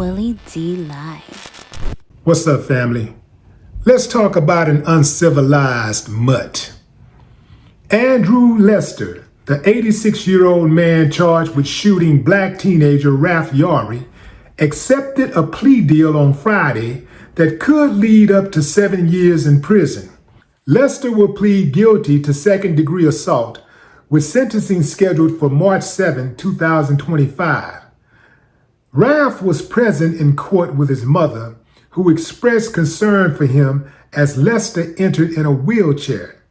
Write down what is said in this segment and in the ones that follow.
Willie D Live. What's up, family? Let's talk about an uncivilized mutt. Andrew Lester, the 86-year-old man charged with shooting black teenager Ralph Yari, accepted a plea deal on Friday that could lead up to 7 years in prison. Lester will plead guilty to second-degree assault, with sentencing scheduled for March 7, 2025. Ralph was present in court with his mother, who expressed concern for him as Lester entered in a wheelchair.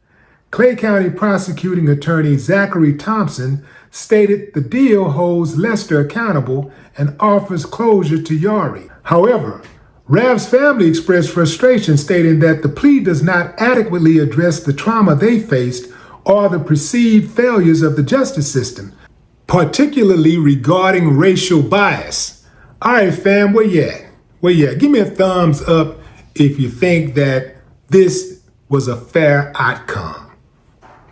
Clay County prosecuting attorney Zachary Thompson stated the deal holds Lester accountable and offers closure to Yari. However, Ralph's family expressed frustration, stating that the plea does not adequately address the trauma they faced or the perceived failures of the justice system, particularly regarding racial bias. All right, fam, where you at? Where you at? Give me a thumbs up if you think that this was a fair outcome.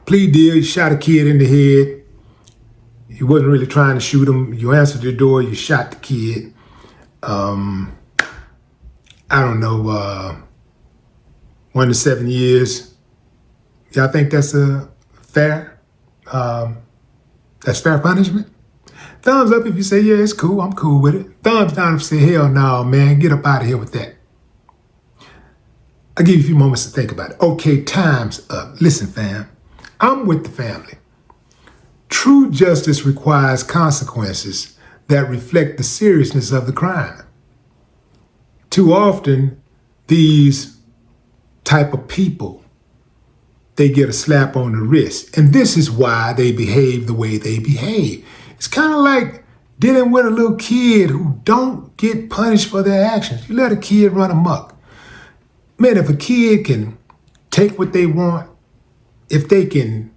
Plea deal, you shot a kid in the head. You wasn't really trying to shoot him. You answered your door, you shot the kid. I don't know, 1 to 7 years. Y'all think that's a fair? That's fair punishment? Thumbs up if you say, yeah, it's cool, I'm cool with it. Thumbs down if you say, hell no, man, get up out of here with that. I'll give you a few moments to think about it. Okay, time's up. Listen, fam, I'm with the family. True justice requires consequences that reflect the seriousness of the crime. Too often, these type of people, they get a slap on the wrist. And this is why they behave the way they behave. It's kind of like dealing with a little kid who don't get punished for their actions. You let a kid run amok. Man, if a kid can take what they want, if they can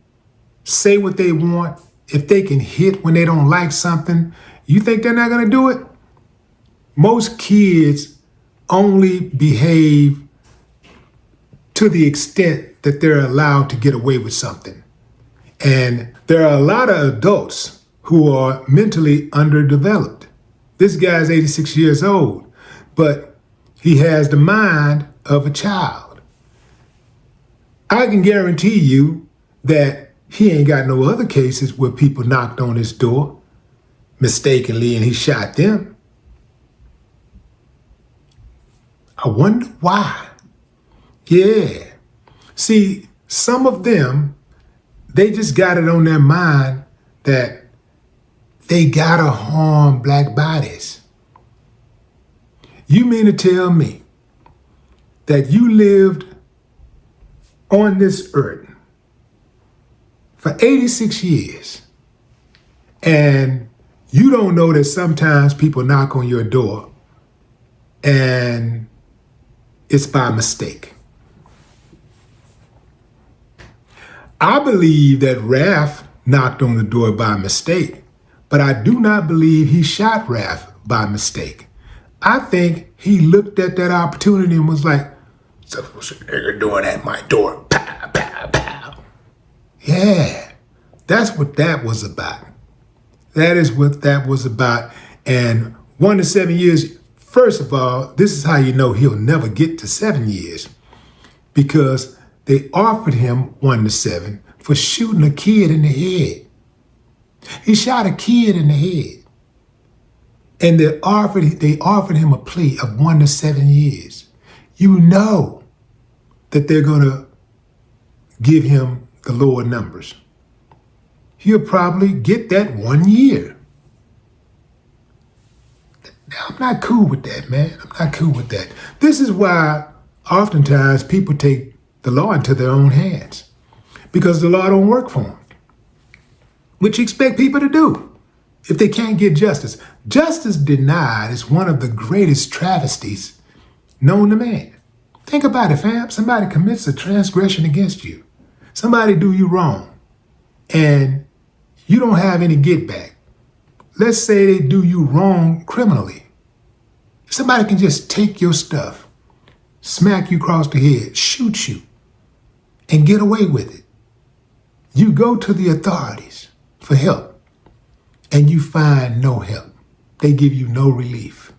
say what they want, if they can hit when they don't like something, you think they're not gonna do it? Most kids only behave to the extent that they're allowed to get away with something. And there are a lot of adults who are mentally underdeveloped. This guy's 86 years old, but he has the mind of a child. I can guarantee you that he ain't got no other cases where people knocked on his door mistakenly and he shot them. I wonder why. Yeah. See, some of them, they just got it on their mind that they gotta harm black bodies. You mean to tell me that you lived on this earth for 86 years and you don't know that sometimes people knock on your door and it's by mistake? I believe that Ralph knocked on the door by mistake, but I do not believe he shot Ralph by mistake. I think he looked at that opportunity and was like, what's a nigga doing at my door? Pow, pow, pow. Yeah, that's what that was about. That is what that was about. And 1 to 7 years, first of all, this is how you know he'll never get to 7 years, because they offered him 1 to 7 for shooting a kid in the head. He shot a kid in the head. And they offered him a plea of 1 to 7 years. You know that they're gonna give him the lower numbers. He'll probably get that 1 year. I'm not cool with that, man. I'm not cool with that. This is why oftentimes people take the law into their own hands, because the law don't work for them. What you expect people to do if they can't get justice? Justice denied is one of the greatest travesties known to man. Think about it, fam. Somebody commits a transgression against you. Somebody do you wrong, and you don't have any get back. Let's say they do you wrong criminally. Somebody can just take your stuff, smack you across the head, shoot you, and get away with it. You go to the authorities for help, and you find no help. They give you no relief.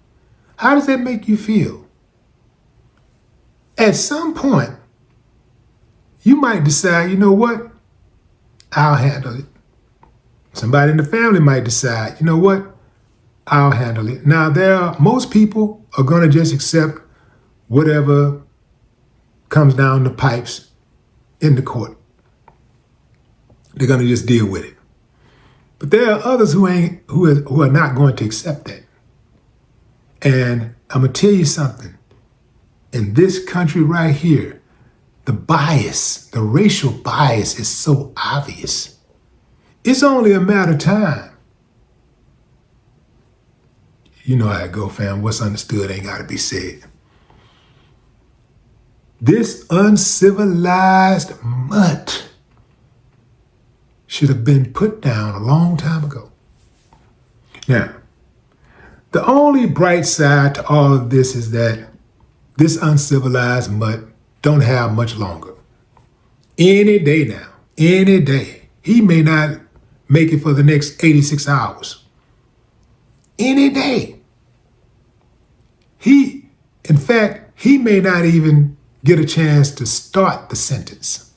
How does that make you feel? At some point, you might decide, you know what? I'll handle it. Somebody in the family might decide, you know what? I'll handle it. Now, most people are going to just accept whatever comes down the pipes in the court. They're going to just deal with it. But there are others who are not going to accept that. And I'm going to tell you something. In this country right here, the bias, the racial bias is so obvious. It's only a matter of time. You know how it go, fam. What's understood ain't got to be said. This uncivilized mutt should have been put down a long time ago. Now, the only bright side to all of this is that this uncivilized mutt don't have much longer. Any day now, any day, he may not make it for the next 86 hours. Any day. In fact, he may not even get a chance to start the sentence.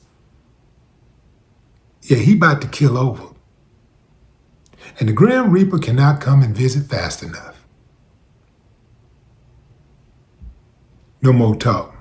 Yeah, he about to kill over. And the Grim Reaper cannot come and visit fast enough. No more talk.